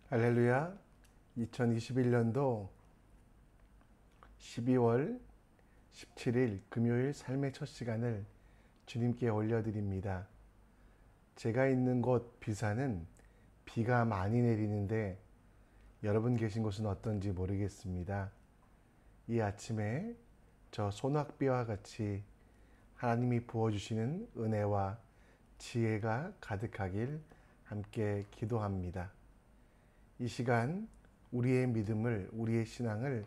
할렐루야. 2021년도 12월 17일 금요일 삶의 첫 시간을 주님께 올려드립니다. 제가 있는 곳 비사는 비가 많이 내리는데 여러분 계신 곳은 어떤지 모르겠습니다. 이 아침에 저 소낙비와 같이 하나님이 부어주시는 은혜와 지혜가 가득하길 함께 기도합니다. 이 시간 우리의 믿음을, 우리의 신앙을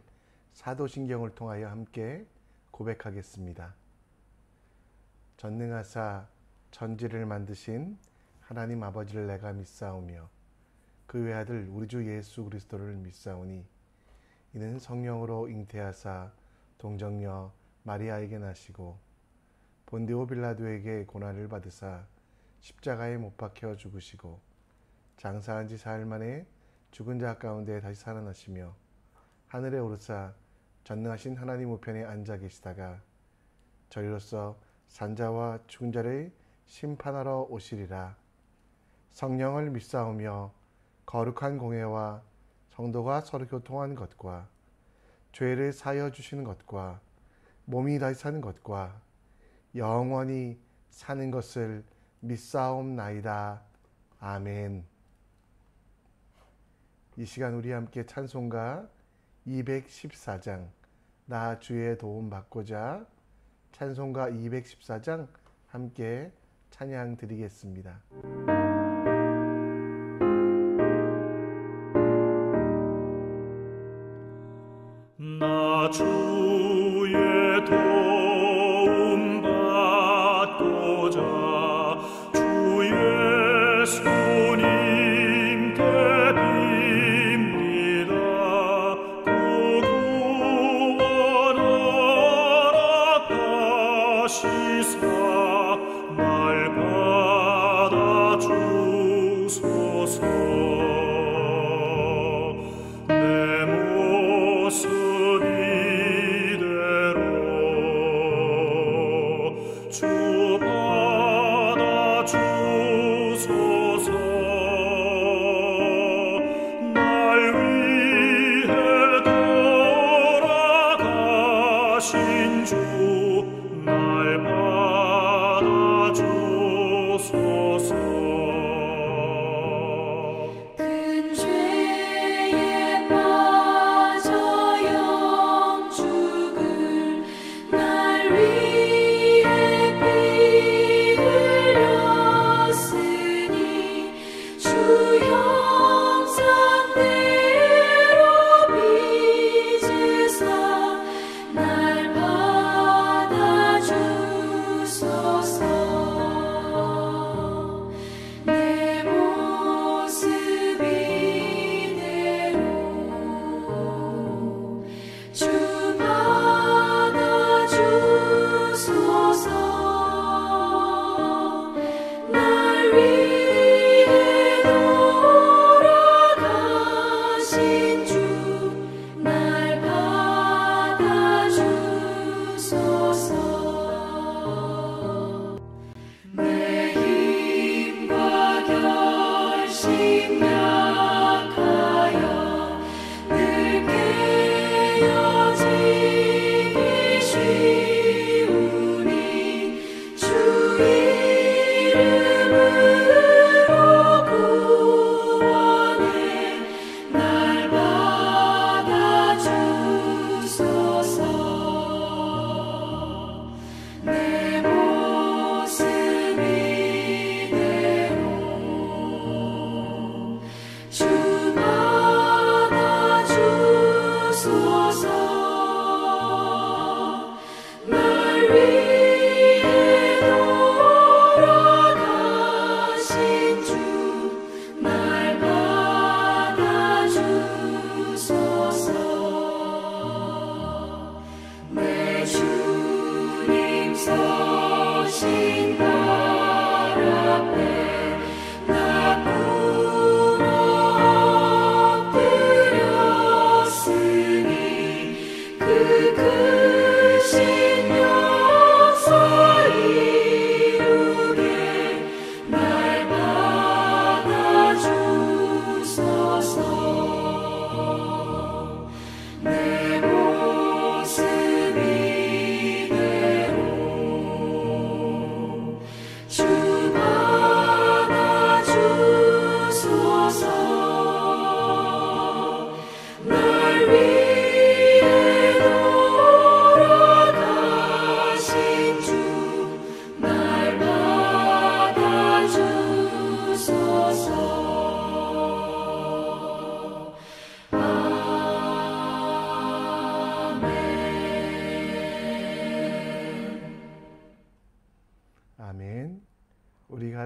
사도신경을 통하여 함께 고백하겠습니다. 전능하사 천지를 만드신 하나님 아버지를 내가 믿사오며 그 외아들 우리 주 예수 그리스도를 믿사오니 이는 성령으로 잉태하사 동정녀 마리아에게 나시고 본디오 빌라도에게 고난을 받으사 십자가에 못 박혀 죽으시고 장사한 지 사흘 만에 죽은 자 가운데 다시 살아나시며 하늘에 오르사 전능하신 하나님 우편에 앉아 계시다가 저리로서 산자와 죽은 자를 심판하러 오시리라. 성령을 믿사오며 거룩한 공회와 성도가 서로 교통하는 것과 죄를 사하여 주시는 것과 몸이 다시 사는 것과 영원히 사는 것을 믿사옵나이다. 아멘. 이 시간 우리 함께 찬송가 214장 나 주의 도움 받고자 찬송가 214장 함께 찬양 드리겠습니다. 나 주의 도움 받고자 주 예수님께 빕니다. 구원하라 하시사 날 받아주소서. 날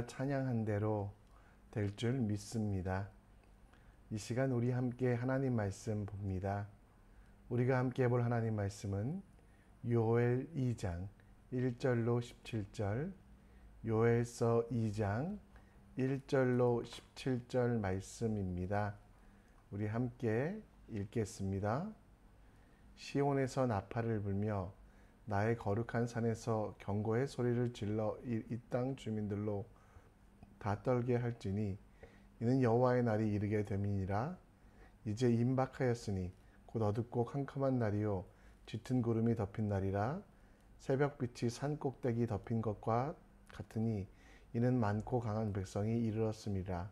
우리가 찬양한 대로 될 줄 믿습니다. 이 시간 우리 함께 하나님 말씀 봅니다. 우리가 함께 볼 하나님 말씀은 요엘 2장 1절로 17절, 요엘서 2장 1절로 17절 말씀입니다. 우리 함께 읽겠습니다. 시온에서 나팔을 불며 나의 거룩한 산에서 경고의 소리를 질러 이 땅 주민들로 다 떨게 할지니 이는 여호와의 날이 이르게 됨이니라. 이제 임박하였으니 곧 어둡고 캄캄한 날이요 짙은 구름이 덮인 날이라. 새벽빛이 산 꼭대기 덮인 것과 같으니 이는 많고 강한 백성이 이르렀음이라.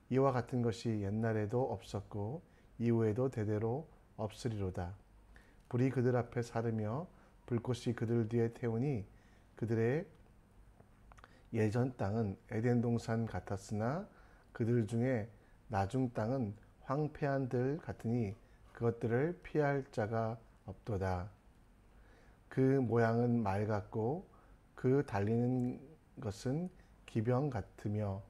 이와 같은 것이 옛날에도 없었고 이후에도 대대로 없으리로다. 불이 그들 앞에 사르며 불꽃이 그들 뒤에 태우니 그들의 예전 땅은 에덴 동산 같았으나 그들 중에 나중 땅은 황폐한 들 같으니 그것들을 피할 자가 없도다. 그 모양은 말 같고 그 달리는 것은 기병 같으며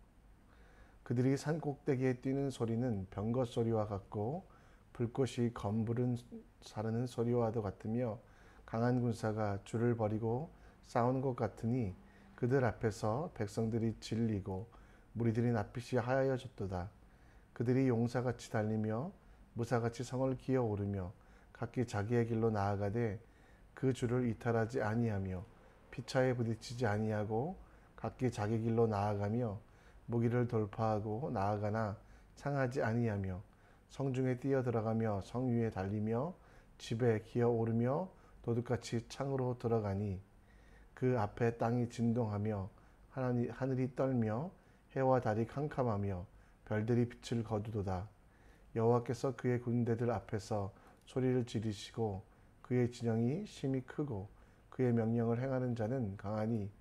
그들이 산 꼭대기에 뛰는 소리는 병거 소리와 같고 불꽃이 검부른 사르는 소리와도 같으며 강한 군사가 줄을 버리고 싸우는 것 같으니 그들 앞에서 백성들이 질리고 무리들이 낯빛이 하얘졌도다. 그들이 용사같이 달리며 무사같이 성을 기어오르며 각기 자기의 길로 나아가되 그 줄을 이탈하지 아니하며 피차에 부딪히지 아니하고 각기 자기 길로 나아가며 무기를 돌파하고 나아가나 상하지 아니하며 성중에 뛰어들어가며 성 위에 달리며 집에 기어오르며 도둑같이 창으로 들어가니 그 앞에 땅이 진동하며 하늘이 떨며 해와 달이 캄캄하며 별들이 빛을 거두도다. 여호와께서 그의 군대들 앞에서 소리를 지르시고 그의 진영이 심히 크고 그의 명령을 행하는 자는 강하니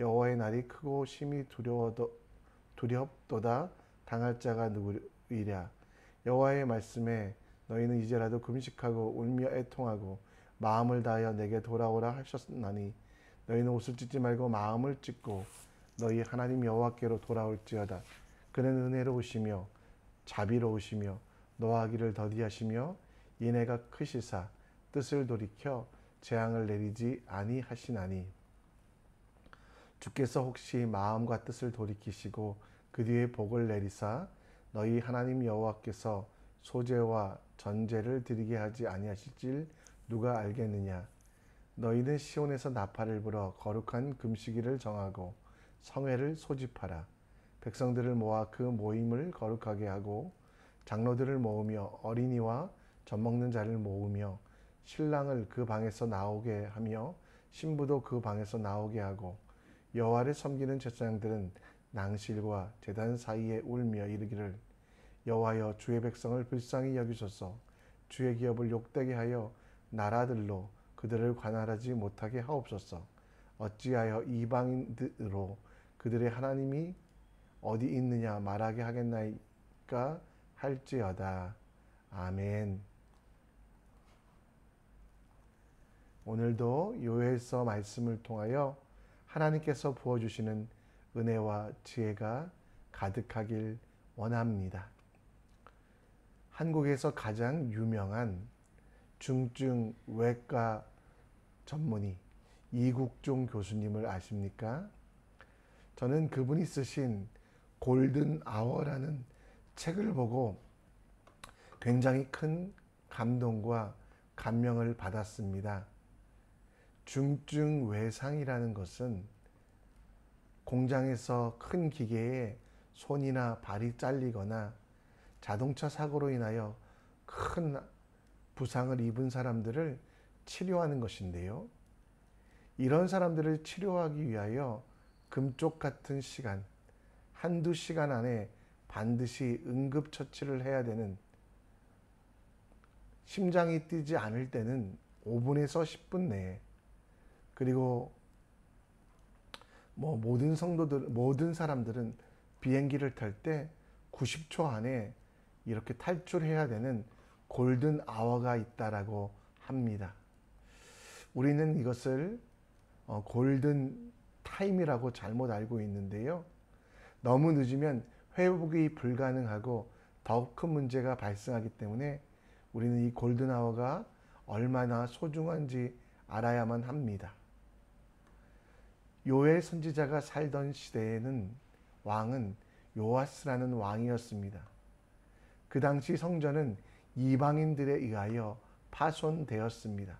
여호와의 날이 크고 심히 두렵도다. 당할 자가 누구이랴. 여호와의 말씀에 너희는 이제라도 금식하고 울며 애통하고 마음을 다하여 내게 돌아오라 하셨나니 너희는 옷을 찢지 말고 마음을 찢고 너희 하나님 여호와께로 돌아올지어다. 그는 은혜로우시며 자비로우시며 노하기를 더디하시며 인애가 크시사 뜻을 돌이켜 재앙을 내리지 아니하시나니 주께서 혹시 마음과 뜻을 돌이키시고 그 뒤에 복을 내리사 너희 하나님 여호와께서 소제와 전제를 드리게 하지 아니하실지 누가 알겠느냐. 너희는 시온에서 나팔을 불어 거룩한 금식일을 정하고 성회를 소집하라. 백성들을 모아 그 모임을 거룩하게 하고 장로들을 모으며 어린이와 젖먹는 자를 모으며 신랑을 그 방에서 나오게 하며 신부도 그 방에서 나오게 하고 여호와를 섬기는 제사장들은 낭실과 제단 사이에 울며 이르기를 여호와여 주의 백성을 불쌍히 여기소서. 주의 기업을 욕되게 하여 나라들로 그들을 관할하지 못하게 하옵소서. 어찌하여 이방인으로 그들의 하나님이 어디 있느냐 말하게 하겠나이까 할지어다. 아멘. 오늘도 요엘서 말씀을 통하여 하나님께서 부어주시는 은혜와 지혜가 가득하길 원합니다. 한국에서 가장 유명한 중증 외과 전문의 이국종 교수님을 아십니까? 저는 그분이 쓰신 골든 아워라는 책을 보고 굉장히 큰 감동과 감명을 받았습니다. 중증 외상이라는 것은 공장에서 큰 기계에 손이나 발이 잘리거나 자동차 사고로 인하여 큰 부상을 입은 사람들을 치료하는 것인데요. 이런 사람들을 치료하기 위하여 금쪽 같은 시간, 한두 시간 안에 반드시 응급처치를 해야 되는, 심장이 뛰지 않을 때는 5분에서 10분 내에, 그리고 모든 사람들은 비행기를 탈 때 90초 안에 이렇게 탈출해야 되는 골든 아워가 있다라고 합니다. 우리는 이것을 골든 타임이라고 잘못 알고 있는데요. 너무 늦으면 회복이 불가능하고 더욱 큰 문제가 발생하기 때문에 우리는 이 골든아워가 얼마나 소중한지 알아야만 합니다. 요엘 선지자가 살던 시대에는 왕은 요아스라는 왕이었습니다. 그 당시 성전은 이방인들에 의하여 파손되었습니다.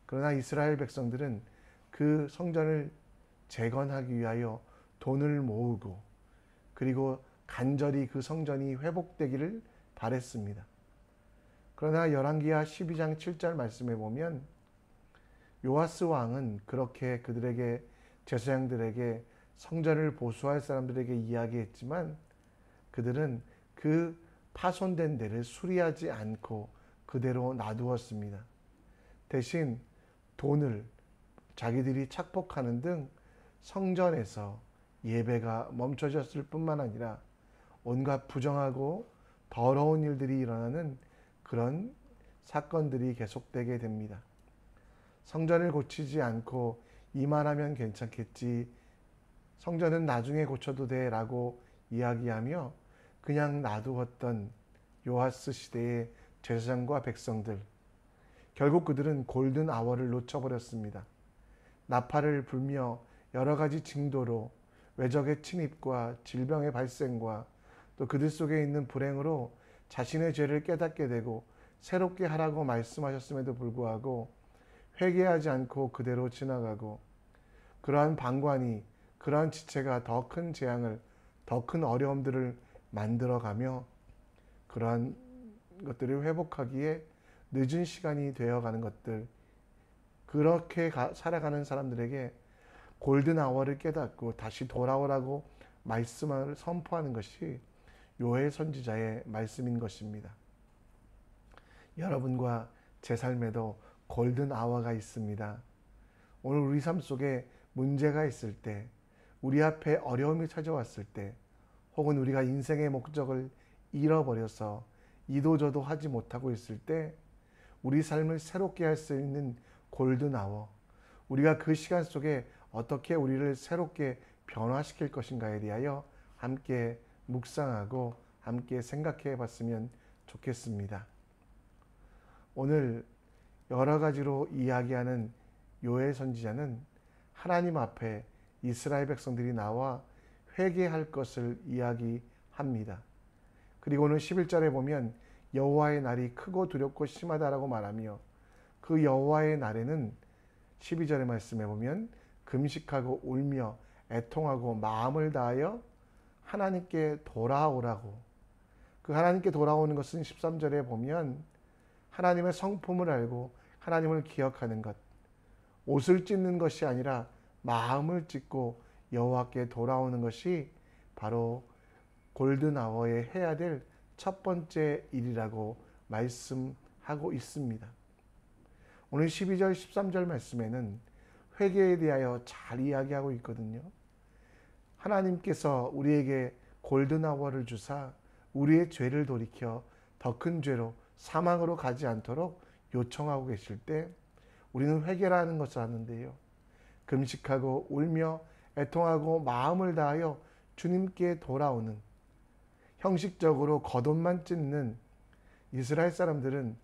그러나 이스라엘 백성들은 그 성전을 재건하기 위하여 돈을 모으고 그리고 간절히 그 성전이 회복되기를 바랬습니다. 그러나 열왕기하 12장 7절 말씀에 보면 요아스 왕은 그렇게 그들에게 제사장들에게 성전을 보수할 사람들에게 이야기했지만 그들은 그 파손된 데를 수리하지 않고 그대로 놔두었습니다. 대신 돈을 자기들이 착복하는 등 성전에서 예배가 멈춰졌을 뿐만 아니라 온갖 부정하고 더러운 일들이 일어나는 그런 사건들이 계속되게 됩니다. 성전을 고치지 않고 이만하면 괜찮겠지, 성전은 나중에 고쳐도 돼 라고 이야기하며 그냥 놔두었던 요아스 시대의 제사장과 백성들, 결국 그들은 골든 아워를 놓쳐버렸습니다. 나팔을 불며 여러 가지 징조로 외적의 침입과 질병의 발생과 또 그들 속에 있는 불행으로 자신의 죄를 깨닫게 되고 새롭게 하라고 말씀하셨음에도 불구하고 회개하지 않고 그대로 지나가고, 그러한 방관이, 그러한 지체가 더 큰 재앙을, 더 큰 어려움들을 만들어가며 그러한 것들을 회복하기에 늦은 시간이 되어가는 것들, 그렇게 살아가는 사람들에게 골든아워를 깨닫고 다시 돌아오라고 말씀을 선포하는 것이 요엘 선지자의 말씀인 것입니다. 여러분과 제 삶에도 골든아워가 있습니다. 오늘 우리 삶 속에 문제가 있을 때, 우리 앞에 어려움이 찾아왔을 때, 혹은 우리가 인생의 목적을 잃어버려서 이도저도 하지 못하고 있을 때 우리 삶을 새롭게 할 수 있는 골든아워, 우리가 그 시간 속에 어떻게 우리를 새롭게 변화시킬 것인가에 대하여 함께 묵상하고 함께 생각해 봤으면 좋겠습니다. 오늘 여러 가지로 이야기하는 요엘 선지자는 하나님 앞에 이스라엘 백성들이 나와 회개할 것을 이야기합니다. 그리고 오늘 11절에 보면 여호와의 날이 크고 두렵고 심하다라고 말하며, 그 여호와의 날에는 12절의 말씀에 보면 금식하고 울며 애통하고 마음을 다하여 하나님께 돌아오라고, 그 하나님께 돌아오는 것은 13절에 보면 하나님의 성품을 알고 하나님을 기억하는 것, 옷을 찢는 것이 아니라 마음을 찢고 여호와께 돌아오는 것이 바로 골든아워에 해야 될 첫 번째 일이라고 말씀하고 있습니다. 오늘 12절 13절 말씀에는 회개에 대하여 잘 이야기하고 있거든요. 하나님께서 우리에게 골든아워를 주사 우리의 죄를 돌이켜 더 큰 죄로 사망으로 가지 않도록 요청하고 계실 때 우리는 회개라는 것을 하는데요, 금식하고 울며 애통하고 마음을 다하여 주님께 돌아오는, 형식적으로 겉옷만 찢는 이스라엘 사람들은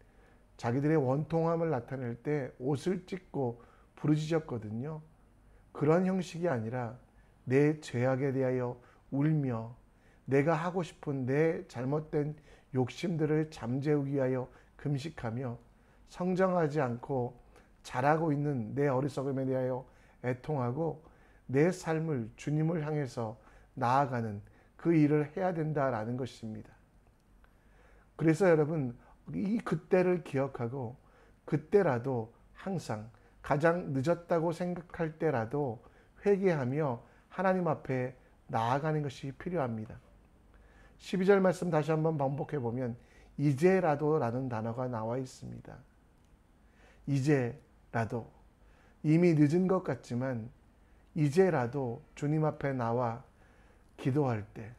자기들의 원통함을 나타낼 때 옷을 찢고 부르짖었거든요. 그런 형식이 아니라 내 죄악에 대하여 울며 내가 하고 싶은 내 잘못된 욕심들을 잠재우기 위하여 금식하며 성장하지 않고 자라고 있는 내 어리석음에 대하여 애통하고 내 삶을 주님을 향해서 나아가는 그 일을 해야 된다라는 것입니다. 그래서 여러분, 이 그때를 기억하고 그때라도 항상 가장 늦었다고 생각할 때라도 회개하며 하나님 앞에 나아가는 것이 필요합니다. 12절 말씀 다시 한번 반복해 보면 이제라도 라는 단어가 나와 있습니다. 이제라도, 이미 늦은 것 같지만 이제라도 주님 앞에 나와 기도할 때,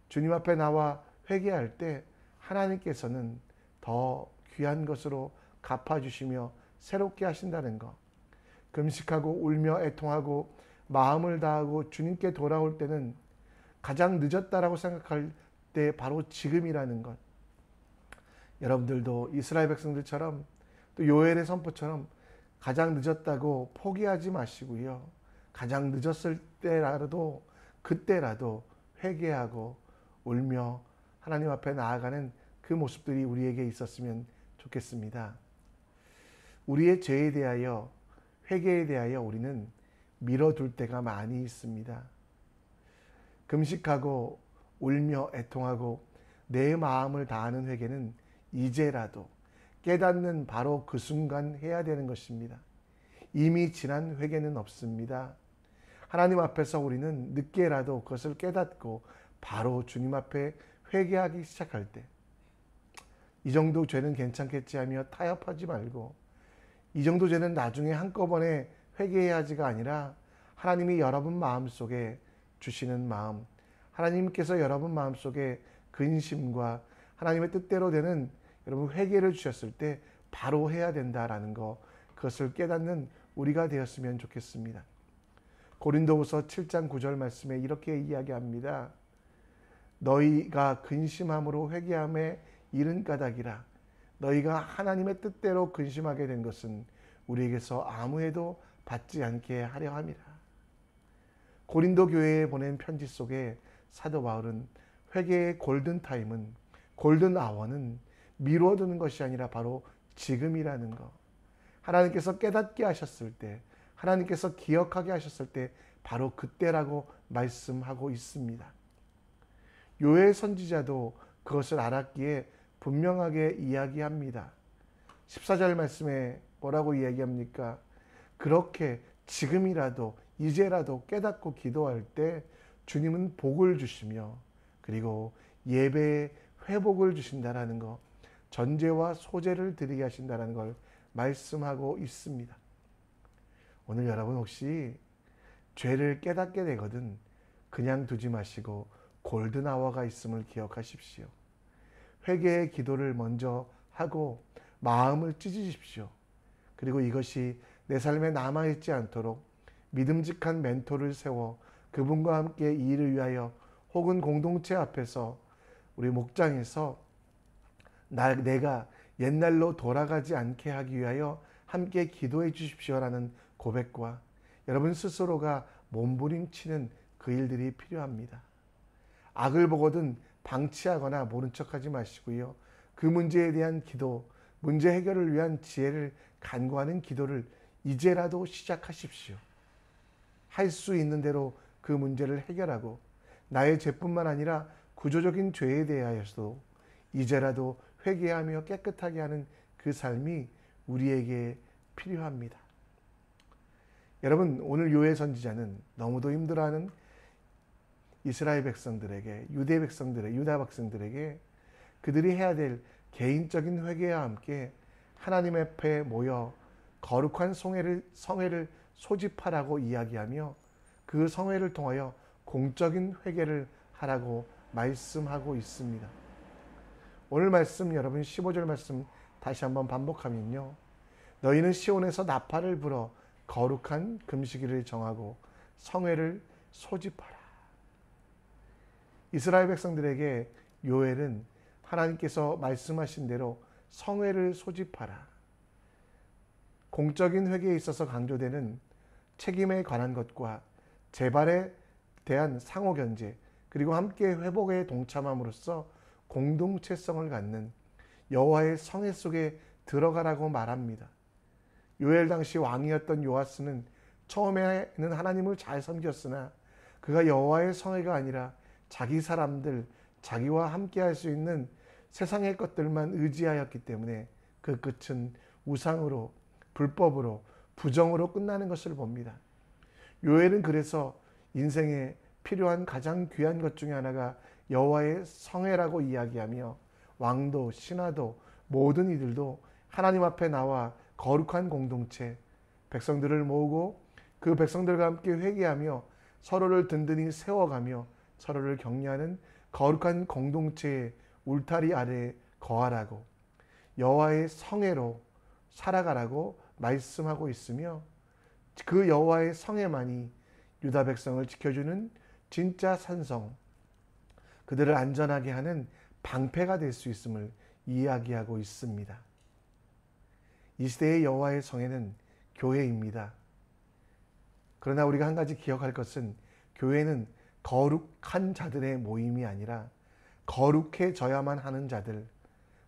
주님 앞에 나와 회개할 때 하나님께서는 더 귀한 것으로 갚아주시며 새롭게 하신다는 것, 금식하고 울며 애통하고 마음을 다하고 주님께 돌아올 때는 가장 늦었다라고 생각할 때 바로 지금이라는 것. 여러분들도 이스라엘 백성들처럼 또 요엘의 선포처럼 가장 늦었다고 포기하지 마시고요. 가장 늦었을 때라도 그때라도 회개하고 울며 하나님 앞에 나아가는 그 모습들이 우리에게 있었으면 좋겠습니다. 우리의 죄에 대하여 회개에 대하여 우리는 미뤄둘 때가 많이 있습니다. 금식하고 울며 애통하고 내 마음을 다하는 회개는 이제라도 깨닫는 바로 그 순간 해야 되는 것입니다. 이미 지난 회개는 없습니다. 하나님 앞에서 우리는 늦게라도 그것을 깨닫고 바로 주님 앞에 회개하기 시작할 때 이 정도 죄는 괜찮겠지 하며 타협하지 말고 이 정도 죄는 나중에 한꺼번에 회개해야지가 아니라 하나님이 여러분 마음속에 주시는 마음, 하나님께서 여러분 마음속에 근심과 하나님의 뜻대로 되는 여러분 회개를 주셨을 때 바로 해야 된다라는 거, 그것을 깨닫는 우리가 되었으면 좋겠습니다. 고린도후서 7장 9절 말씀에 이렇게 이야기합니다. 너희가 근심함으로 회개함에 이른 까닭이라. 너희가 하나님의 뜻대로 근심하게 된 것은 우리에게서 아무에도 받지 않게 하려 함이라. 고린도 교회에 보낸 편지 속에 사도 바울은 회개의 골든타임은, 골든아워는 미뤄두는 것이 아니라 바로 지금이라는 것. 하나님께서 깨닫게 하셨을 때, 하나님께서 기억하게 하셨을 때 바로 그때라고 말씀하고 있습니다. 요엘 선지자도 그것을 알았기에 분명하게 이야기합니다. 14절 말씀에 뭐라고 이야기합니까? 그렇게 지금이라도 이제라도 깨닫고 기도할 때 주님은 복을 주시며 그리고 예배에 회복을 주신다라는 것, 전제와 소제를 드리게 하신다라는 걸 말씀하고 있습니다. 오늘 여러분 혹시 죄를 깨닫게 되거든 그냥 두지 마시고 골든아워가 있음을 기억하십시오. 회개의 기도를 먼저 하고 마음을 찢으십시오. 그리고 이것이 내 삶에 남아있지 않도록 믿음직한 멘토를 세워 그분과 함께 이 일을 위하여 혹은 공동체 앞에서 우리 목장에서 내가 옛날로 돌아가지 않게 하기 위하여 함께 기도해 주십시오라는 고백과 여러분 스스로가 몸부림치는 그 일들이 필요합니다. 악을 보거든 방치하거나 모른 척하지 마시고요. 그 문제에 대한 기도, 문제 해결을 위한 지혜를 간구하는 기도를 이제라도 시작하십시오. 할 수 있는 대로 그 문제를 해결하고 나의 죄뿐만 아니라 구조적인 죄에 대하여서도 이제라도 회개하며 깨끗하게 하는 그 삶이 우리에게 필요합니다. 여러분, 오늘 요엘 선지자는 너무도 힘들어하는 이스라엘 백성들에게, 유대 백성들에게, 유다 백성들에게 그들이 해야 될 개인적인 회개와 함께 하나님 앞에 모여 거룩한 성회를 소집하라고 이야기하며 그 성회를 통하여 공적인 회개를 하라고 말씀하고 있습니다. 오늘 말씀 여러분 15절 말씀 다시 한번 반복하면요. 너희는 시온에서 나팔을 불어 거룩한 금식일을 정하고 성회를 소집하라. 이스라엘 백성들에게 요엘은 하나님께서 말씀하신 대로 성회를 소집하라. 공적인 회개에 있어서 강조되는 책임에 관한 것과 재발에 대한 상호견제 그리고 함께 회복에 동참함으로써 공동체성을 갖는 여호와의 성회 속에 들어가라고 말합니다. 요엘 당시 왕이었던 요아스는 처음에는 하나님을 잘 섬겼으나 그가 여호와의 성회가 아니라 자기 사람들, 자기와 함께 할 수 있는 세상의 것들만 의지하였기 때문에 그 끝은 우상으로, 불법으로, 부정으로 끝나는 것을 봅니다. 요엘은 그래서 인생에 필요한 가장 귀한 것 중에 하나가 여호와의 성회라고 이야기하며 왕도, 신하도, 모든 이들도 하나님 앞에 나와 거룩한 공동체, 백성들을 모으고 그 백성들과 함께 회개하며 서로를 든든히 세워가며 서로를 격려하는 거룩한 공동체의 울타리 아래에 거하라고 여호와의 성회로 살아가라고 말씀하고 있으며 그 여호와의 성회만이 유다 백성을 지켜주는 진짜 산성, 그들을 안전하게 하는 방패가 될 수 있음을 이야기하고 있습니다. 이 시대의 여호와의 성회는 교회입니다. 그러나 우리가 한 가지 기억할 것은 교회는 거룩한 자들의 모임이 아니라 거룩해져야만 하는 자들,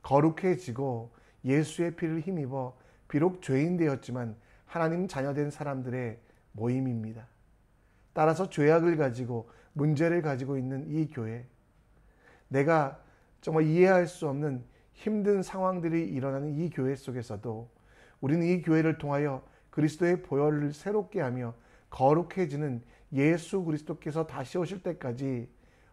거룩해지고 예수의 피를 힘입어 비록 죄인 되었지만 하나님 자녀된 사람들의 모임입니다. 따라서 죄악을 가지고 문제를 가지고 있는 이 교회, 내가 정말 이해할 수 없는 힘든 상황들이 일어나는 이 교회 속에서도 우리는 이 교회를 통하여 그리스도의 보혈을 새롭게 하며 거룩해지는 예수 그리스도께서 다시 오실 때까지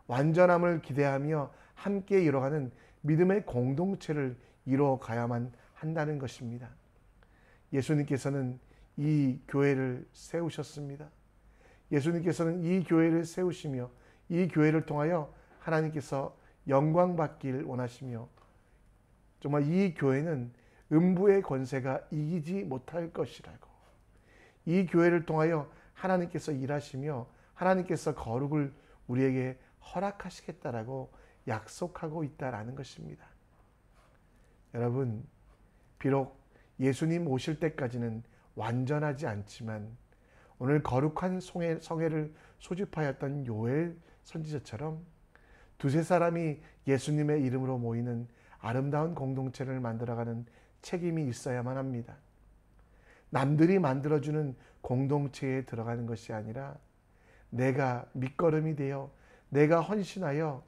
완전함을 기대하며 함께 이뤄가는 믿음의 공동체를 이뤄가야만 한다는 것입니다. 예수님께서는 이 교회를 세우셨습니다. 예수님께서는 이 교회를 세우시며 이 교회를 통하여 하나님께서 영광 받길 원하시며 정말 이 교회는 음부의 권세가 이기지 못할 것이라고, 이 교회를 통하여 하나님께서 일하시며 하나님께서 거룩을 우리에게 허락하시겠다라고 약속하고 있다라는 것입니다. 여러분, 비록 예수님 오실 때까지는 완전하지 않지만 오늘 거룩한 성회를 소집하였던 요엘 선지자처럼 두세 사람이 예수님의 이름으로 모이는 아름다운 공동체를 만들어가는 책임이 있어야만 합니다. 남들이 만들어주는 공동체에 들어가는 것이 아니라 내가 밑거름이 되어 내가 헌신하여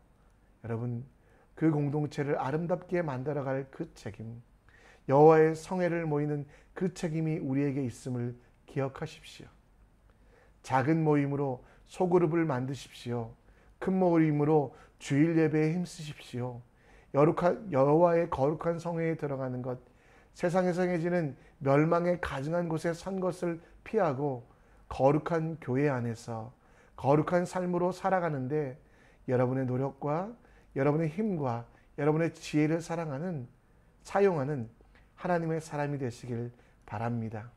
여러분 그 공동체를 아름답게 만들어갈 그 책임, 여호와의 성회를 모이는 그 책임이 우리에게 있음을 기억하십시오. 작은 모임으로 소그룹을 만드십시오. 큰 모임으로 주일 예배에 힘쓰십시오. 여호와의 거룩한 성회에 들어가는 것, 세상에서 행해지는 멸망에 가증한 곳에 선 것을 피하고 거룩한 교회 안에서 거룩한 삶으로 살아가는데 여러분의 노력과 여러분의 힘과 여러분의 지혜를 사용하는 하나님의 사람이 되시길 바랍니다.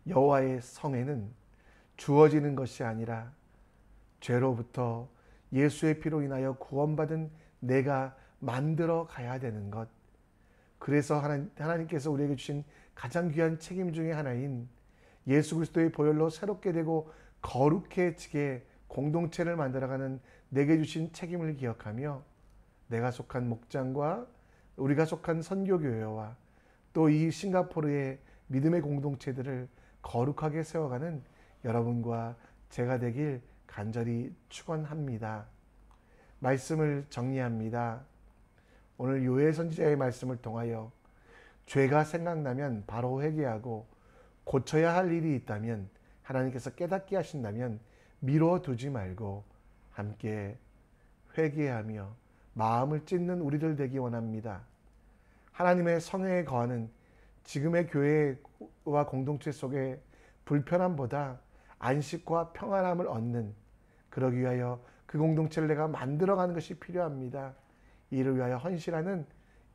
여호와의 성회는 주어지는 것이 아니라 죄로부터 예수의 피로 인하여 구원받은 내가 만들어 가야 되는 것. 그래서 하나님께서 우리에게 주신 가장 귀한 책임 중에 하나인 예수 그리스도의 보혈로 새롭게 되고 거룩해지게 공동체를 만들어가는 내게 주신 책임을 기억하며 내가 속한 목장과 우리가 속한 선교교회와 또 이 싱가포르의 믿음의 공동체들을 거룩하게 세워가는 여러분과 제가 되길 간절히 축원합니다. 말씀을 정리합니다. 오늘 요엘 선지자의 말씀을 통하여 죄가 생각나면 바로 회개하고 고쳐야 할 일이 있다면 하나님께서 깨닫게 하신다면 미뤄두지 말고 함께 회개하며 마음을 찢는 우리들 되기 원합니다. 하나님의 성회에 거하는 지금의 교회와 공동체 속에 불편함보다 안식과 평안함을 얻는, 그러기 위하여 그 공동체를 내가 만들어가는 것이 필요합니다. 이를 위하여 헌신하는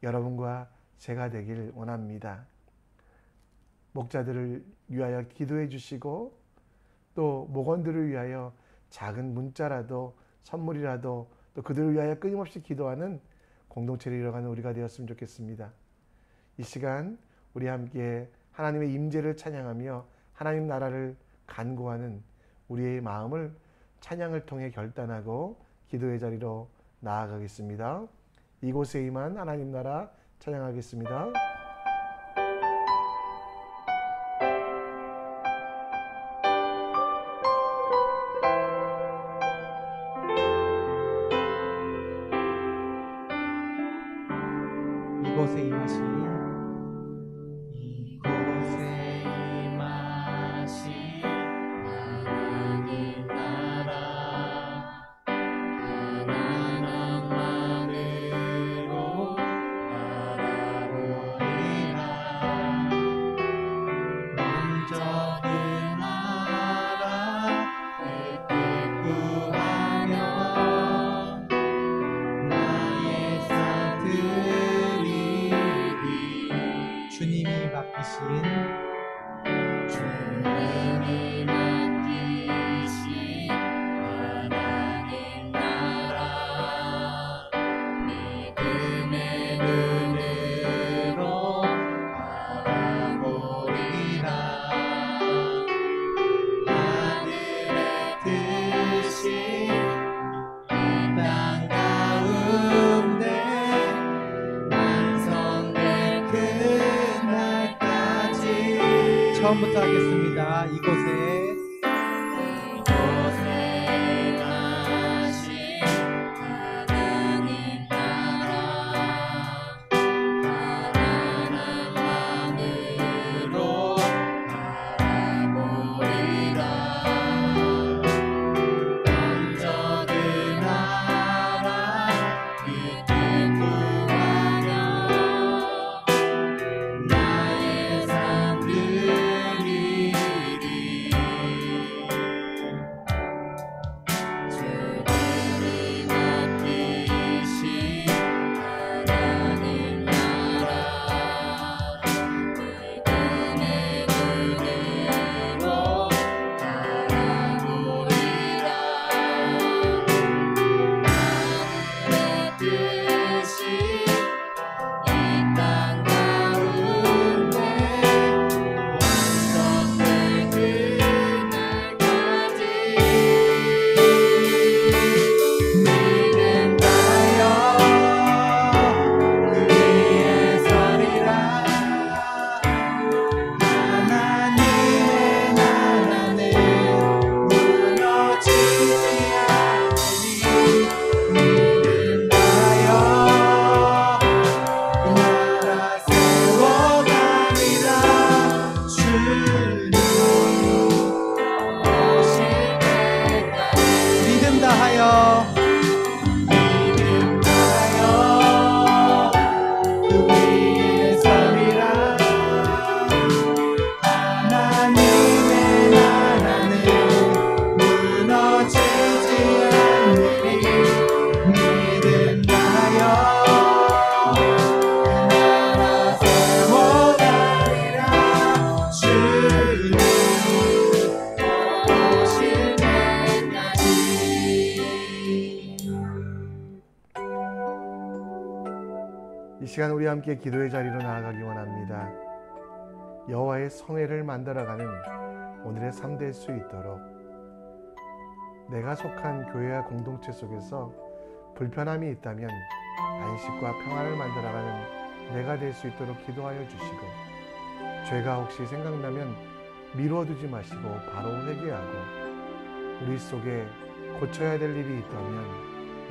여러분과 제가 되길 원합니다. 목자들을 위하여 기도해 주시고 또 목원들을 위하여 작은 문자라도 선물이라도 또 그들을 위하여 끊임없이 기도하는 공동체를 이뤄가는 우리가 되었으면 좋겠습니다. 이 시간 우리 함께 하나님의 임재를 찬양하며 하나님 나라를 간구하는 우리의 마음을 찬양을 통해 결단하고 기도의 자리로 나아가겠습니다. 이곳에 임한 하나님 나라 찬양하겠습니다. 이곳에 임하시니 하나님 나라 하나님만으로 바라보리라. 먼저 그 나라 그 뜻 구하며 나의 산들이리. 주님이 맡기신 주님이 맡기신 하나님 나라 처음부터 하겠습니다. 이곳에 이곳에 가신 하나님 나라 가난한 마음으로 바라보리라. 먼저 그 나라 그 뜻 구하며 나의 삶 누리리. 주님이 맡기신 하나님 나라 믿음의 눈으로 바라보리라. 하늘의 뜻이 이 땅 가운데 완성될 그날까지 믿음 다여 그 위에 서리라. 하나님의 나라는 무너지지 않으니 믿음 다여 그 나라 세워가리라. 주님 오실 때까지 믿음 다하여 믿음 다하여 그 위에 서리라. 하나님의 나라는 무너지지 않으니 믿음 다하여 그 나라 세워가리라. 주님 오실 때까지. 이 시간 우리 함께 기도의 자리로 나아가기 원합니다. 여호와의 성회를 만들어가는 오늘의 삶 될 수 있도록 내가 속한 교회와 공동체 속에서 불편함이 있다면 안식과 평안을 만들어가는 내가 될 수 있도록 기도하여 주시고, 죄가 혹시 생각나면 미뤄두지 마시고 바로 회개하고, 우리 속에 고쳐야 될 일이 있다면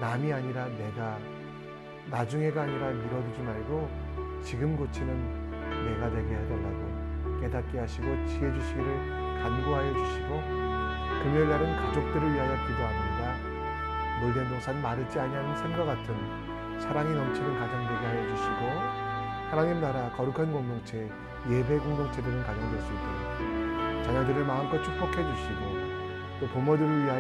남이 아니라 내가, 나중에가 아니라 미뤄두지 말고 지금 고치는 내가 되게 해달라고 깨닫게 하시고 지혜 주시기를 간구하여 주시고, 금요일 날은 가족들을 위하여 기도합니다. 물된 동산 마르지 아니하는 샘과 같은 사랑이 넘치는 가정 되게 하여 주시고, 하나님 나라 거룩한 공동체, 예배 공동체 되는 가정 될 수 있도록 자녀들을 마음껏 축복해 주시고, 또 부모들을 위하여